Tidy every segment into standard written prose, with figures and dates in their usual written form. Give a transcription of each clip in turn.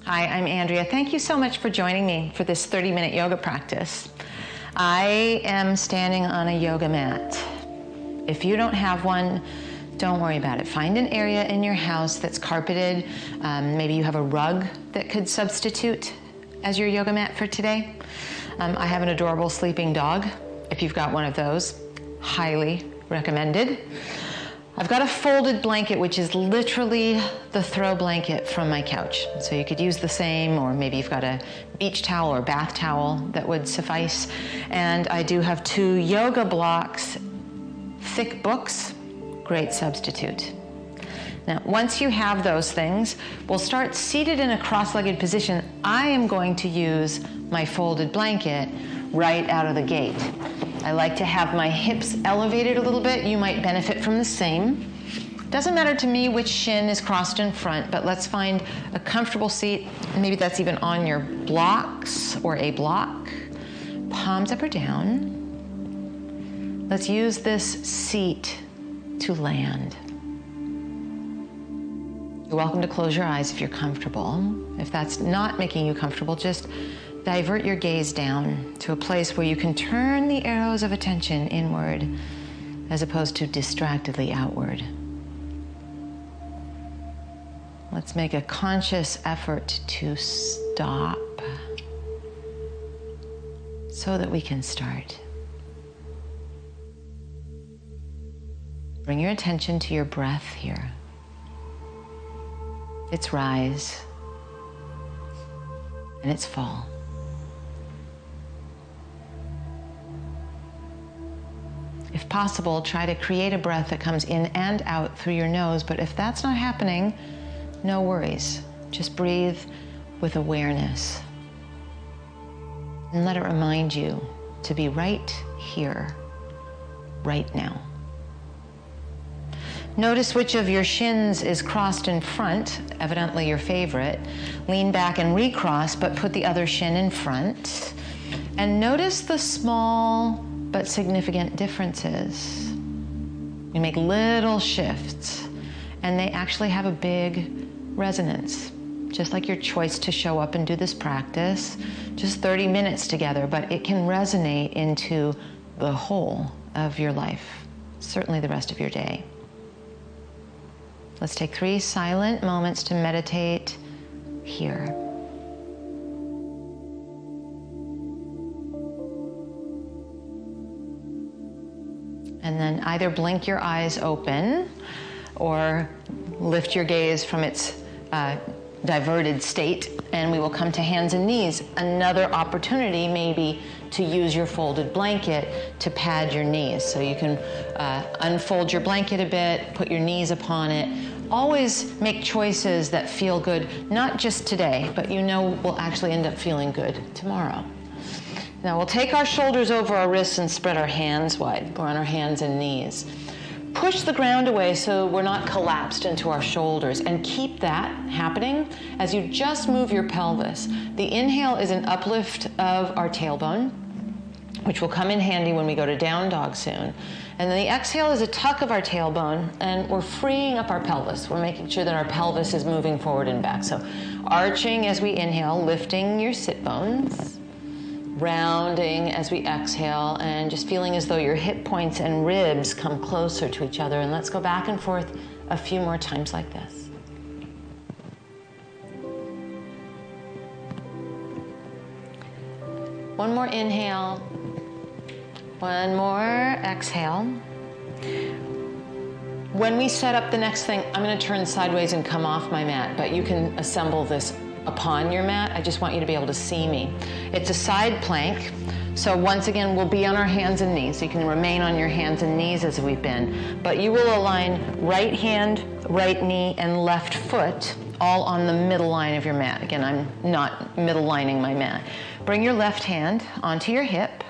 Hi, I'm Andrea. Thank you so much for joining me for this 30-minute yoga practice. I am standing on a yoga mat. If you don't have one, don't worry about it. Find an area in your house that's carpeted. Maybe you have a rug that could substitute as your yoga mat for today. I have an adorable sleeping dog. If you've got one of those, highly recommended. I've got a folded blanket, which is literally the throw blanket from my couch. So you could use the same, or maybe you've got a beach towel or bath towel that would suffice. And I do have 2 yoga blocks, thick books, great substitute. Now, once you have those things, we'll start seated in a cross-legged position. I am going to use my folded blanket right out of the gate. I like to have my hips elevated a little bit. You might benefit from the same. Doesn't matter to me which shin is crossed in front, but let's find a comfortable seat. Maybe that's even on your blocks or a block. Palms up or down. Let's use this seat to land. You're welcome to close your eyes if you're comfortable. If that's not making you comfortable, just divert your gaze down to a place where you can turn the arrows of attention inward as opposed to distractedly outward. Let's make a conscious effort to stop so that we can start. Bring your attention to your breath here. Its rise and its fall. If possible, try to create a breath that comes in and out through your nose, but if that's not happening, no worries. Just breathe with awareness. And let it remind you to be right here, right now. Notice which of your shins is crossed in front, evidently your favorite. Lean back and recross, but put the other shin in front. And notice the small but significant differences. You make little shifts, and they actually have a big resonance. Just like your choice to show up and do this practice, just 30 minutes together, but it can resonate into the whole of your life, certainly the rest of your day. Let's take 3 silent moments to meditate here. And then either blink your eyes open or lift your gaze from its diverted state, and we will come to hands and knees. Another opportunity maybe to use your folded blanket to pad your knees. So you can unfold your blanket a bit, put your knees upon it. Always make choices that feel good, not just today, but you know will actually end up feeling good tomorrow. Now we'll take our shoulders over our wrists and spread our hands wide. We're on our hands and knees. Push the ground away so we're not collapsed into our shoulders, and keep that happening as you just move your pelvis. The inhale is an uplift of our tailbone, which will come in handy when we go to down dog soon. And then the exhale is a tuck of our tailbone, and we're freeing up our pelvis. We're making sure that our pelvis is moving forward and back. So arching as we inhale, lifting your sit bones. Rounding as we exhale, and just feeling as though your hip points and ribs come closer to each other. And let's go back and forth a few more times like this. One more inhale. One more exhale. When we set up the next thing, I'm going to turn sideways and come off my mat, but you can assemble this upon your mat. I just want you to be able to see me. It's a side plank. So once again, we'll be on our hands and knees. So you can remain on your hands and knees as we've been, but you will align right hand, right knee, and left foot all on the middle line of your mat. Again, I'm not middle lining my mat. Bring your left hand onto your hip.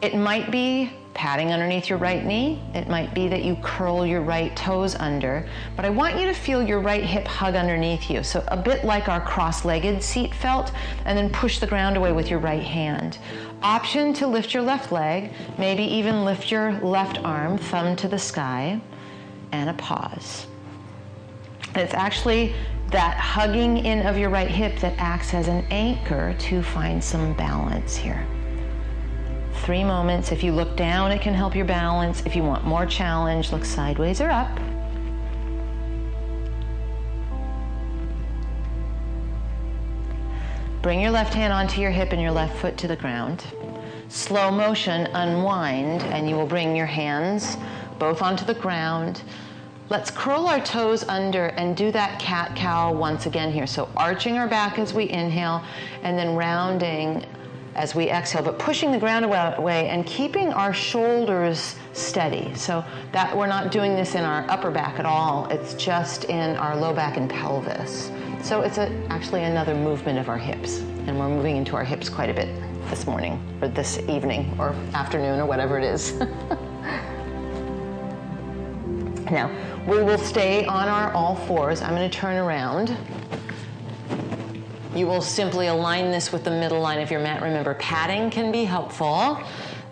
It might be padding underneath your right knee. It might be that you curl your right toes under, but I want you to feel your right hip hug underneath you. So a bit like our cross-legged seat felt, and then push the ground away with your right hand. Option to lift your left leg, maybe even lift your left arm, thumb to the sky, and a pause. It's actually that hugging in of your right hip that acts as an anchor to find some balance here. 3 moments. If you look down, it can help your balance. If you want more challenge, look sideways or up. Bring your left hand onto your hip and your left foot to the ground. Slow motion, unwind, and you will bring your hands both onto the ground. Let's curl our toes under and do that cat-cow once again here. So arching our back as we inhale and then rounding as we exhale, but pushing the ground away and keeping our shoulders steady. So that we're not doing this in our upper back at all. It's just in our low back and pelvis. So it's actually another movement of our hips. And we're moving into our hips quite a bit this morning or this evening or afternoon or whatever it is. Now, we will stay on our all fours. I'm going to turn around. You will simply align this with the middle line of your mat. Remember, padding can be helpful.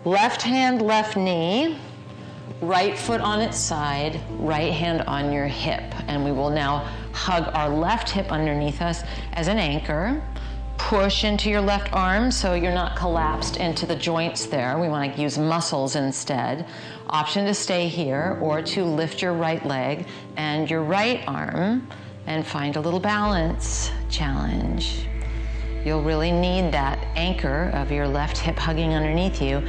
Left hand, left knee, right foot on its side, right hand on your hip. And we will now hug our left hip underneath us as an anchor. Push into your left arm so you're not collapsed into the joints there. We want to use muscles instead. Option to stay here or to lift your right leg and your right arm and find a little balance challenge. You'll really need that anchor of your left hip hugging underneath you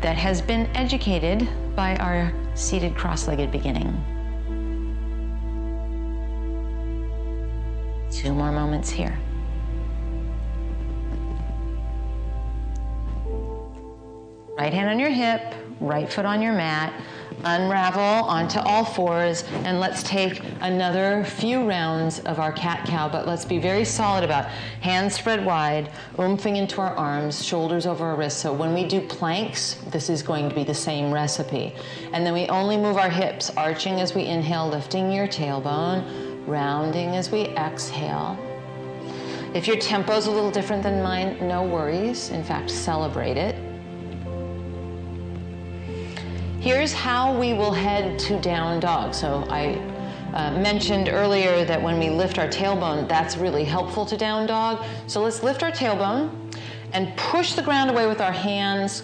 that has been educated by our seated cross-legged beginning. 2 more moments here. Right hand on your hip, right foot on your mat, unravel onto all fours, and let's take another few rounds of our cat-cow, but let's be very solid about hands spread wide, oomping into our arms, shoulders over our wrists. So when we do planks, this is going to be the same recipe. And then we only move our hips, arching as we inhale, lifting your tailbone, rounding as we exhale. If your tempo's a little different than mine, no worries. In fact, celebrate it. Here's how we will head to down dog. So I mentioned earlier that when we lift our tailbone, that's really helpful to down dog. So let's lift our tailbone and push the ground away with our hands,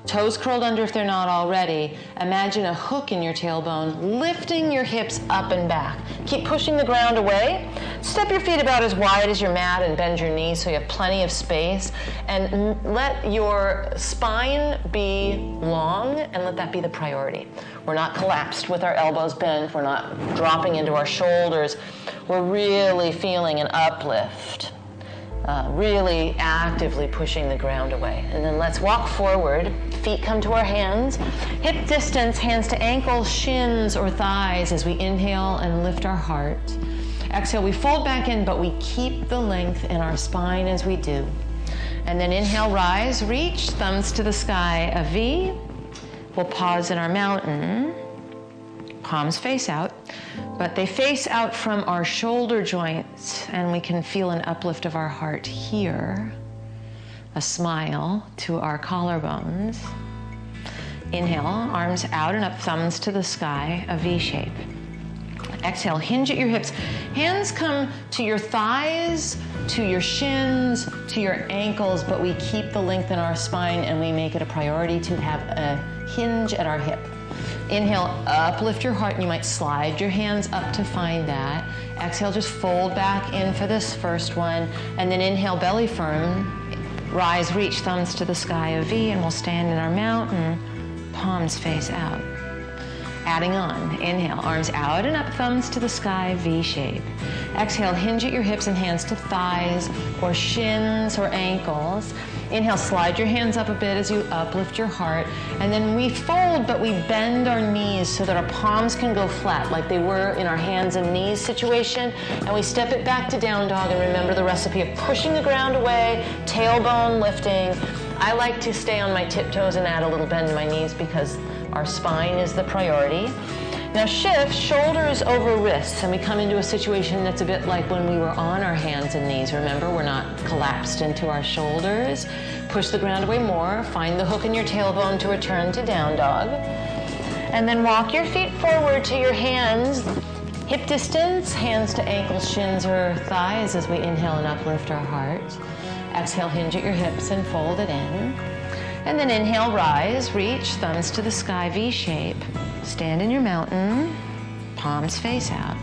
toes curled under if they're not already. Imagine a hook in your tailbone, lifting your hips up and back. Keep pushing the ground away. Step your feet about as wide as your mat and bend your knees so you have plenty of space. And let your spine be long and let that be the priority. We're not collapsed with our elbows bent. We're not dropping into our shoulders. We're really feeling an uplift. Really actively pushing the ground away. And then let's walk forward. Feet come to our hands. Hip distance, hands to ankles, shins, or thighs as we inhale and lift our heart. Exhale, we fold back in, but we keep the length in our spine as we do. And then inhale, rise, reach, thumbs to the sky, a V. We'll pause in our mountain. Palms face out, but they face out from our shoulder joints, and we can feel an uplift of our heart here. A smile to our collarbones. Inhale, arms out and up, thumbs to the sky, a V shape. Exhale, hinge at your hips. Hands come to your thighs, to your shins, to your ankles, but we keep the length in our spine and we make it a priority to have a hinge at our hip. Inhale, uplift your heart, and you might slide your hands up to find that. Exhale, just fold back in for this first one, and then inhale, belly firm. Rise, reach, thumbs to the sky, a V, and we'll stand in our mountain, palms face out. Adding on, inhale, arms out and up, thumbs to the sky, V shape. Exhale, hinge at your hips and hands to thighs or shins or ankles. Inhale, slide your hands up a bit as you uplift your heart. And then we fold, but we bend our knees so that our palms can go flat like they were in our hands and knees situation. And we step it back to down dog, and remember the recipe of pushing the ground away, tailbone lifting. I like to stay on my tiptoes and add a little bend in my knees because our spine is the priority. Now shift, shoulders over wrists, and we come into a situation that's a bit like when we were on our hands and knees. Remember, we're not collapsed into our shoulders. Push the ground away more. Find the hook in your tailbone to return to down dog. And then walk your feet forward to your hands. Hip distance, hands to ankles, shins, or thighs as we inhale and uplift our heart. Exhale, hinge at your hips and fold it in. And then inhale, rise, reach, thumbs to the sky, V shape. Stand in your mountain, palms face out.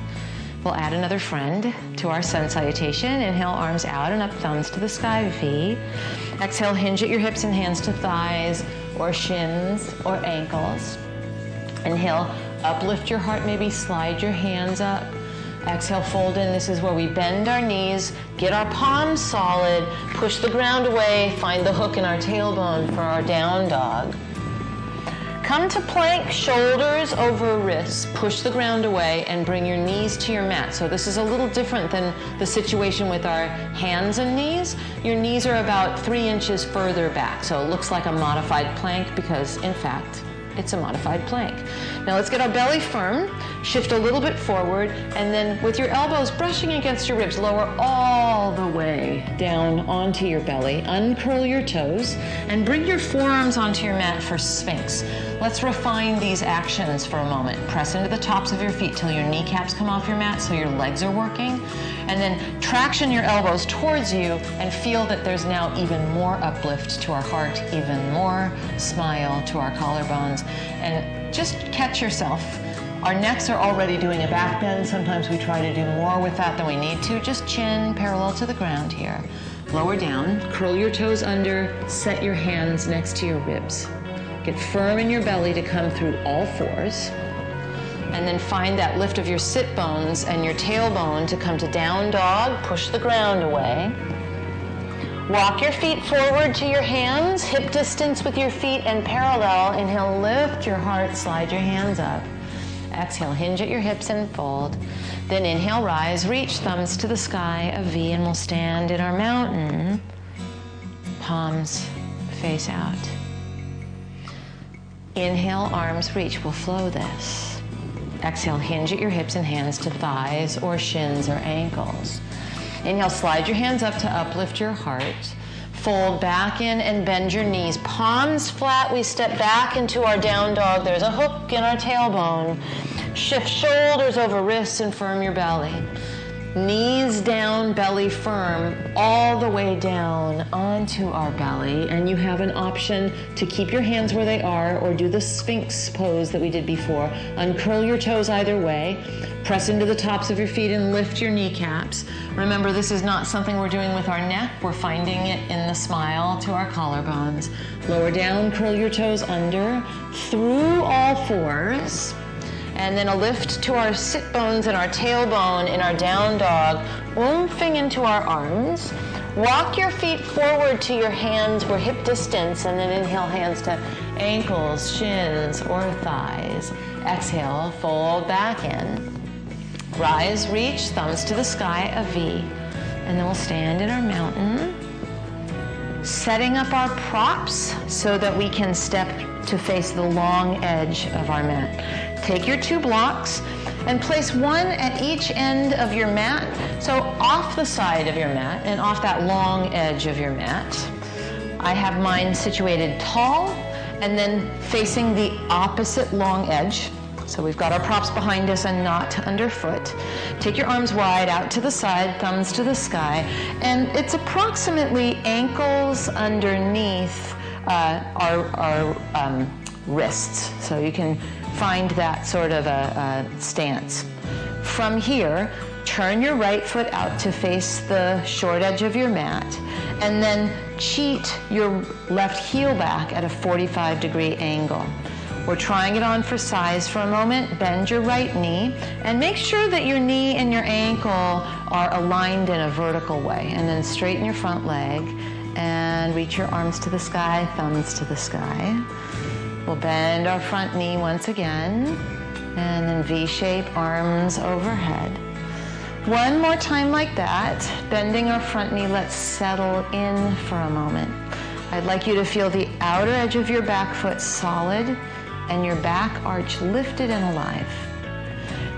We'll add another friend to our sun salutation. Inhale, arms out and up, thumbs to the sky, V. Exhale, hinge at your hips and hands to thighs or shins or ankles. Inhale, uplift your heart, maybe slide your hands up. Exhale, fold in. This is where we bend our knees, get our palms solid, push the ground away, find the hook in our tailbone for our down dog. Come to plank, shoulders over wrists, push the ground away and bring your knees to your mat. So this is a little different than the situation with our hands and knees. Your knees are about 3 inches further back. So it looks like a modified plank because in fact, it's a modified plank. Now let's get our belly firm, shift a little bit forward, and then with your elbows brushing against your ribs, lower all the way down onto your belly, uncurl your toes, and bring your forearms onto your mat for Sphinx. Let's refine these actions for a moment. Press into the tops of your feet till your kneecaps come off your mat so your legs are working, and then traction your elbows towards you and feel that there's now even more uplift to our heart, even more smile to our collarbones. And just catch yourself. Our necks are already doing a back bend. Sometimes we try to do more with that than we need to. Just chin parallel to the ground here. Lower down, curl your toes under, set your hands next to your ribs. Get firm in your belly to come through all fours. And then find that lift of your sit bones and your tailbone to come to down dog. Push the ground away. Walk your feet forward to your hands, hip distance with your feet and parallel. Inhale, lift your heart, slide your hands up. Exhale, hinge at your hips and fold. Then inhale, rise, reach, thumbs to the sky, a V, and we'll stand in our mountain. Palms face out. Inhale, arms reach, we'll flow this. Exhale, hinge at your hips and hands to thighs or shins or ankles. Inhale, slide your hands up to uplift your heart. Fold back in and bend your knees. Palms flat, we step back into our down dog. There's a hook in our tailbone. Shift shoulders over wrists and firm your belly. Knees down, belly firm, all the way down onto our belly. And you have an option to keep your hands where they are or do the Sphinx pose that we did before. Uncurl your toes either way. Press into the tops of your feet and lift your kneecaps. Remember, this is not something we're doing with our neck. We're finding it in the smile to our collarbones. Lower down, curl your toes under, through all fours. And then a lift to our sit bones and our tailbone in our down dog, oomping into our arms. Walk your feet forward to your hands. We're hip distance, and then inhale, hands to ankles, shins, or thighs. Exhale, fold back in. Rise, reach, thumbs to the sky, a V. And then we'll stand in our mountain. Setting up our props so that we can step to face the long edge of our mat. Take your 2 blocks and place one at each end of your mat. So off the side of your mat and off that long edge of your mat. I have mine situated tall and then facing the opposite long edge. So we've got our props behind us and not underfoot. Take your arms wide out to the side, thumbs to the sky, and it's approximately ankles underneath our wrists. So you can find that sort of a stance. From here, turn your right foot out to face the short edge of your mat, and then cheat your left heel back at a 45-degree angle. We're trying it on for size for a moment. Bend your right knee and make sure that your knee and your ankle are aligned in a vertical way. And then straighten your front leg and reach your arms to the sky, thumbs to the sky. We'll bend our front knee once again and then V-shape, arms overhead. One more time like that. Bending our front knee, let's settle in for a moment. I'd like you to feel the outer edge of your back foot solid and your back arch lifted and alive.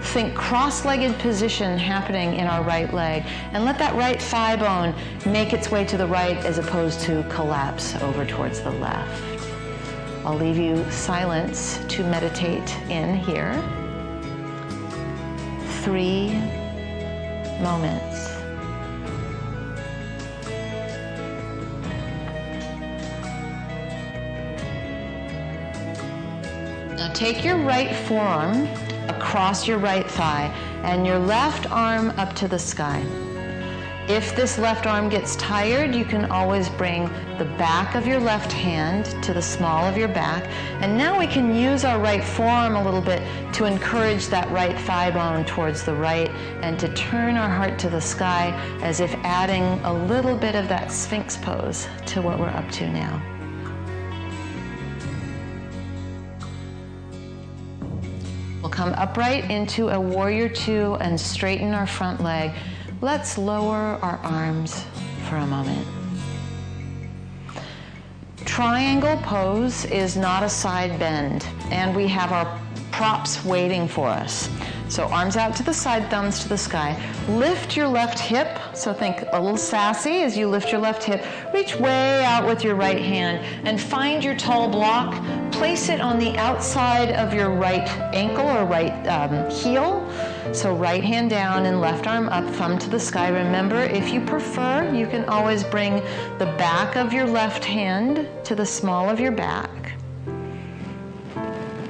Think cross-legged position happening in our right leg, and let that right thigh bone make its way to the right as opposed to collapse over towards the left. I'll leave you silence to meditate in here. 3 moments. Now take your right forearm across your right thigh and your left arm up to the sky. If this left arm gets tired, you can always bring the back of your left hand to the small of your back. And now we can use our right forearm a little bit to encourage that right thigh bone towards the right and to turn our heart to the sky, as if adding a little bit of that Sphinx pose to what we're up to now. We'll come upright into a warrior two and straighten our front leg. Let's lower our arms for a moment. Triangle pose is not a side bend, and we have our props waiting for us. So arms out to the side, thumbs to the sky. Lift your left hip, so think a little sassy as you lift your left hip. Reach way out with your right hand and find your tall block. Place it on the outside of your right ankle or right heel. So right hand down and left arm up, thumb to the sky. Remember, if you prefer, you can always bring the back of your left hand to the small of your back.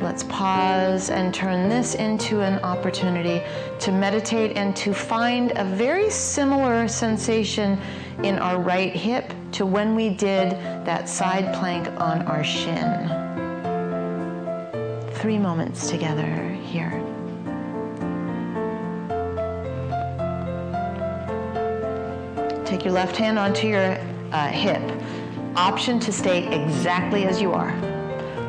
Let's pause and turn this into an opportunity to meditate and to find a very similar sensation in our right hip to when we did that side plank on our shin. 3 moments together here. Take your left hand onto your hip. Option to stay exactly as you are.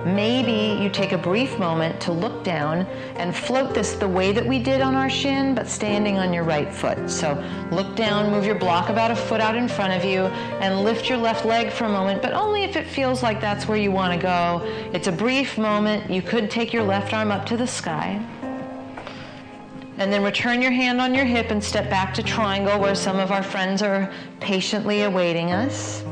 Maybe you take a brief moment to look down and float this the way that we did on our shin, but standing on your right foot. So look down, move your block about a foot out in front of you, and lift your left leg for a moment, but only if it feels like that's where you want to go. It's a brief moment. You could take your left arm up to the sky. And then return your hand on your hip and step back to triangle, where some of our friends are patiently awaiting us.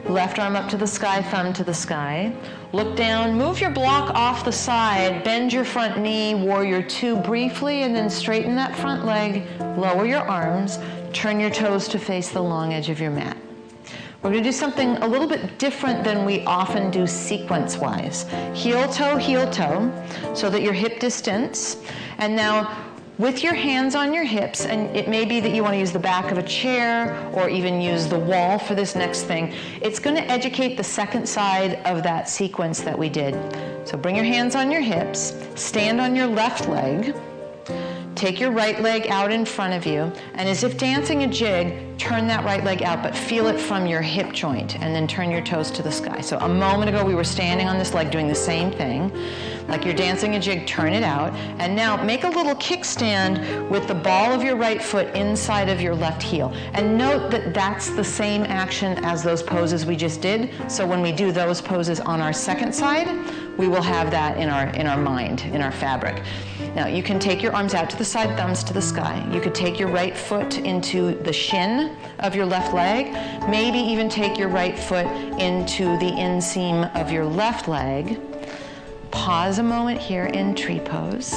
Left arm up to the sky, thumb to the sky. Look down, move your block off the side, bend your front knee, warrior two briefly, and then straighten that front leg, lower your arms, turn your toes to face the long edge of your mat. We're going to do something a little bit different than we often do sequence-wise. Heel toe, so that your hip distance. And now, with your hands on your hips, and it may be that you want to use the back of a chair or even use the wall for this next thing, it's going to educate the second side of that sequence that we did. So bring your hands on your hips, stand on your left leg, take your right leg out in front of you, and as if dancing a jig, turn that right leg out, but feel it from your hip joint, and then turn your toes to the sky. So a moment ago, we were standing on this leg doing the same thing. Like you're dancing a jig, turn it out. And now make a little kickstand with the ball of your right foot inside of your left heel. And note that that's the same action as those poses we just did. So when we do those poses on our second side, we will have that in our mind, in our fabric. Now you can take your arms out to the side, thumbs to the sky. You could take your right foot into the shin of your left leg. Maybe even take your right foot into the inseam of your left leg. Pause a moment here in tree pose.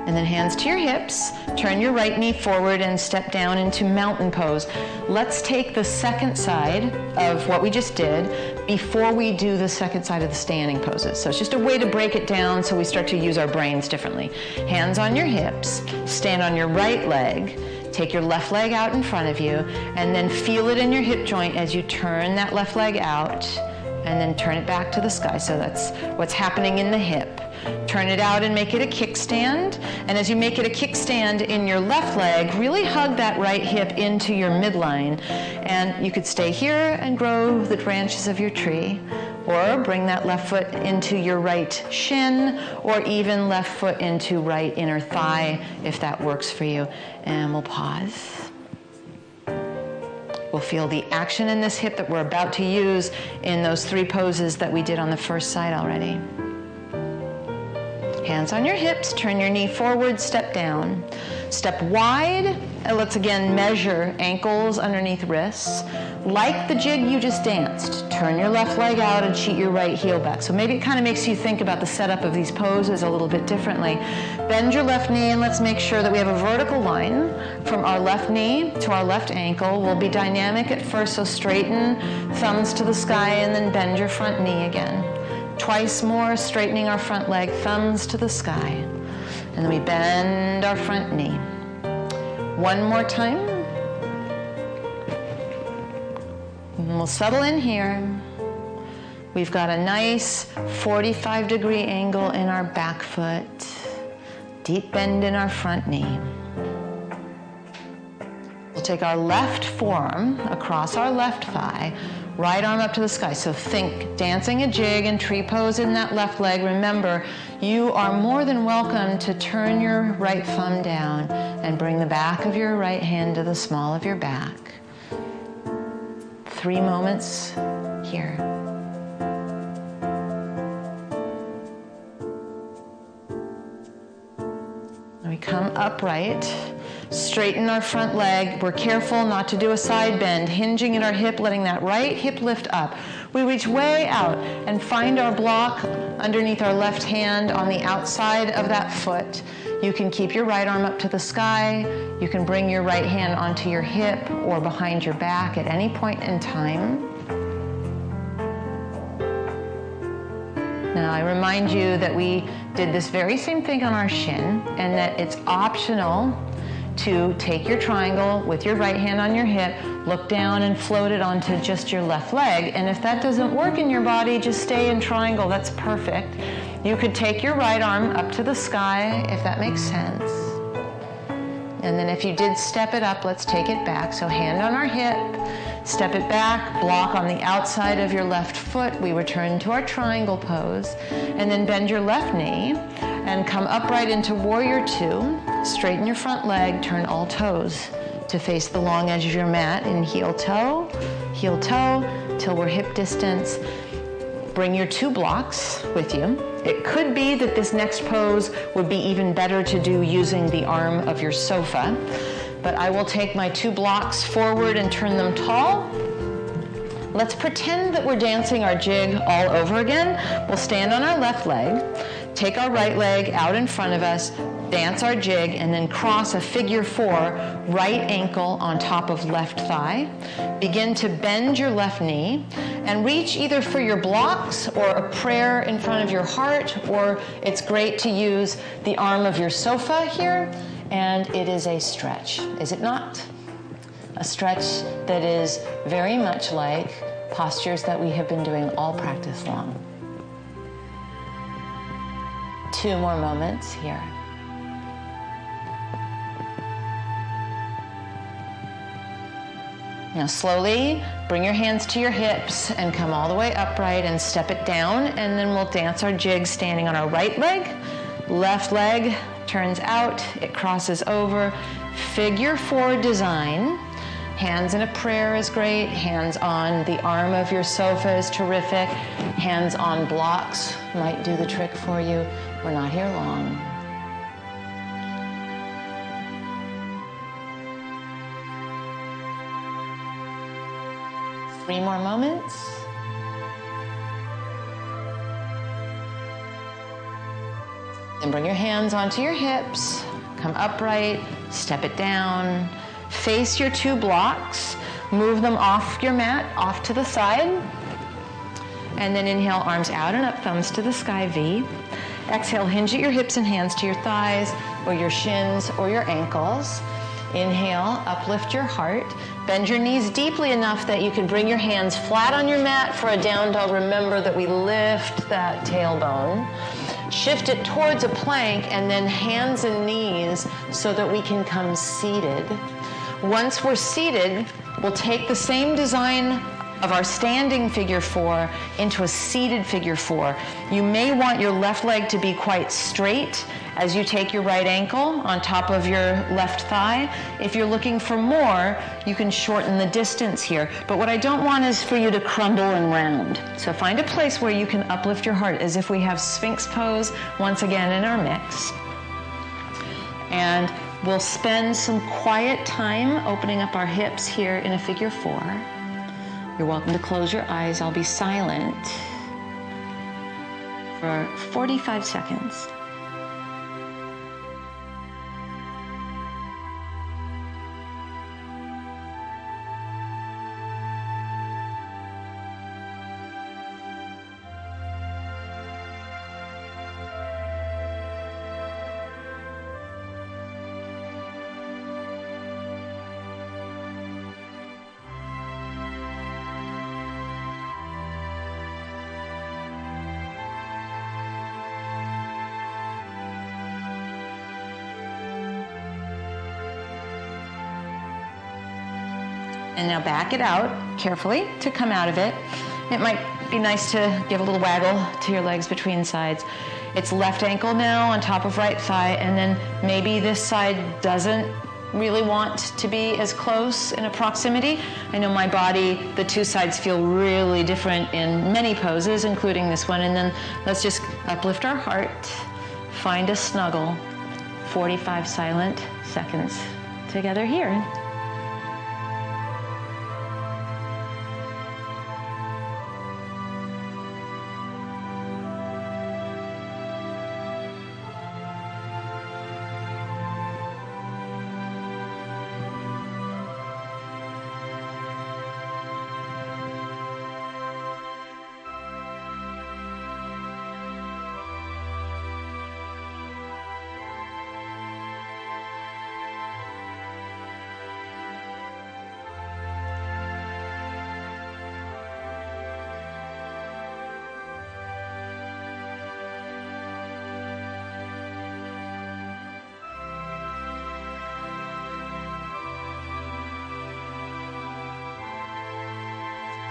And then hands to your hips, turn your right knee forward and step down into mountain pose. Let's take the second side of what we just did before we do the second side of the standing poses. So it's just a way to break it down so we start to use our brains differently. Hands on your hips, stand on your right leg, take your left leg out in front of you, and then feel it in your hip joint as you turn that left leg out and then turn it back to the sky. So that's what's happening in the hip. Turn it out and make it a kickstand. And as you make it a kickstand in your left leg, really hug that right hip into your midline. And you could stay here and grow the branches of your tree, or bring that left foot into your right shin, or even left foot into right inner thigh if that works for you. And we'll pause. We'll feel the action in this hip that we're about to use in those 3 poses that we did on the first side already. Hands on your hips, turn your knee forward, step down. Step wide, and let's again measure ankles underneath wrists. Like the jig you just danced, turn your left leg out and cheat your right heel back. So maybe it kind of makes you think about the setup of these poses a little bit differently. Bend your left knee, and let's make sure that we have a vertical line from our left knee to our left ankle. We'll be dynamic at first, so straighten, thumbs to the sky, and then bend your front knee again. Twice more, straightening our front leg, thumbs to the sky. And then we bend our front knee. One more time. And we'll settle in here. We've got a nice 45-degree angle in our back foot. Deep bend in our front knee. We'll take our left forearm across our left thigh, right arm up to the sky. So think dancing a jig and tree pose in that left leg. Remember, you are more than welcome to turn your right thumb down and bring the back of your right hand to the small of your back. 3 moments here. We come upright. Straighten our front leg. We're careful not to do a side bend, hinging at our hip, letting that right hip lift up. We reach way out and find our block underneath our left hand on the outside of that foot. You can keep your right arm up to the sky. You can bring your right hand onto your hip or behind your back at any point in time. Now, I remind you that we did this very same thing on our shin, and that it's optional to take your triangle with your right hand on your hip, look down and float it onto just your left leg. And if that doesn't work in your body, just stay in triangle. That's perfect. You could take your right arm up to the sky, if that makes sense. And then if you did step it up, let's take it back. So hand on our hip, step it back, block on the outside of your left foot. We return to our triangle pose. And then bend your left knee and come upright into warrior 2. Straighten your front leg, turn all toes to face the long edge of your mat in heel toe, till we're hip distance. Bring your 2 blocks with you. It could be that this next pose would be even better to do using the arm of your sofa, but I will take my 2 blocks forward and turn them tall. Let's pretend that we're dancing our jig all over again. We'll stand on our left leg, take our right leg out in front of us, dance our jig, and then cross a figure 4, right ankle on top of left thigh. Begin to bend your left knee and reach either for your blocks or a prayer in front of your heart, or it's great to use the arm of your sofa here, and it is a stretch, is it not? A stretch that is very much like postures that we have been doing all practice long. 2 more moments here. Now slowly bring your hands to your hips and come all the way upright and step it down, and then we'll dance our jig standing on our right leg. Left leg turns out, it crosses over. Figure 4 design. Hands in a prayer is great. Hands on the arm of your sofa is terrific. Hands on blocks might do the trick for you. We're not here long. Three more moments. Then bring your hands onto your hips, come upright, step it down, face your 2 blocks, move them off your mat, off to the side, and then inhale, arms out and up, thumbs to the sky, V. Exhale, hinge at your hips and hands to your thighs or your shins or your ankles. Inhale, uplift your heart. Bend your knees deeply enough that you can bring your hands flat on your mat for a down dog. Remember that we lift that tailbone. Shift it towards a plank, and then hands and knees so that we can come seated. Once we're seated, we'll take the same design of our standing figure 4 into a seated figure 4. You may want your left leg to be quite straight as you take your right ankle on top of your left thigh. If you're looking for more, you can shorten the distance here. But what I don't want is for you to crumble and round. So find a place where you can uplift your heart, as if we have Sphinx pose once again in our mix. And We'll spend some quiet time opening up our hips here in a figure 4. You're welcome to close your eyes. I'll be silent for 45 seconds. And now back it out carefully to come out of it. It might be nice to give a little waggle to your legs between sides. It's left ankle now on top of right thigh, and then maybe this side doesn't really want to be as close in a proximity. I know my body, the two sides feel really different in many poses, including this one. And then let's just uplift our heart, find a snuggle, 45 silent seconds together here.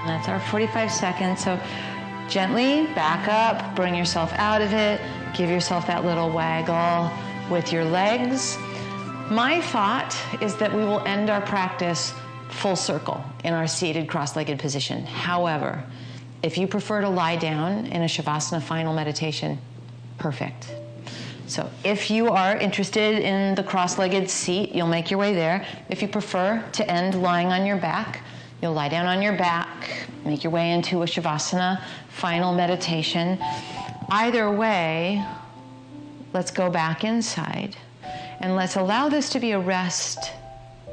That's our 45 seconds. So gently back up, bring yourself out of it, give yourself that little waggle with your legs. My thought is that we will end our practice full circle in our seated cross-legged position. However, if you prefer to lie down in a Shavasana final meditation, perfect. So if you are interested in the cross-legged seat, you'll make your way there. If you prefer to end lying on your back, you'll lie down on your back, make your way into a Shavasana final meditation. Either way, let's go back inside and let's allow this to be a rest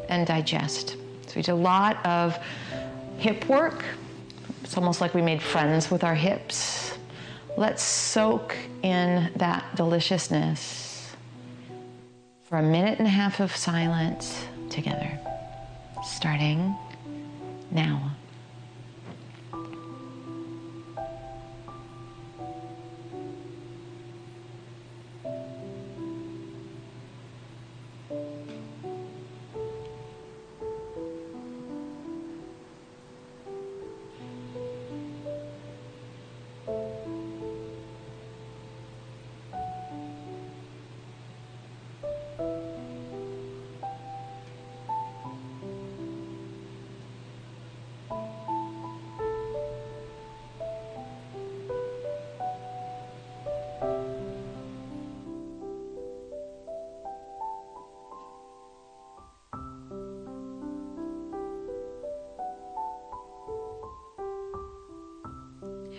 and digest. So we did a lot of hip work. It's almost like we made friends with our hips. Let's soak in that deliciousness for a minute and a half of silence together, starting now.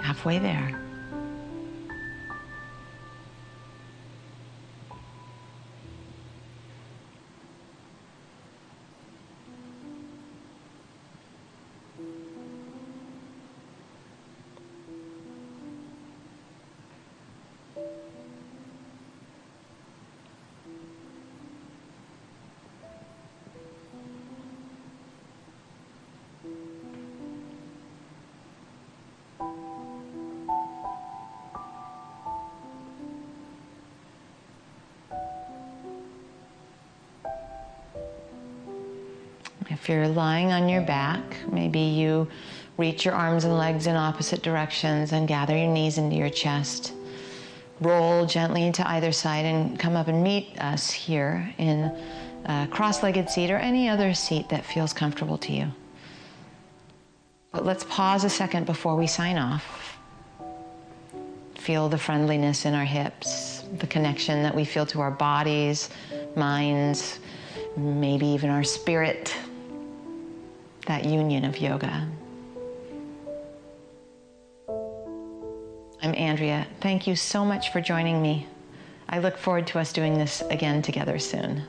Halfway there. If you're lying on your back, maybe you reach your arms and legs in opposite directions and gather your knees into your chest. Roll gently to either side and come up and meet us here in a cross-legged seat or any other seat that feels comfortable to you. But let's pause a second before we sign off. Feel the friendliness in our hips. the connection that we feel to our bodies, minds, maybe even our spirit, that union of yoga. I'm Andrea. Thank you so much for joining me. I look forward to us doing this again together soon.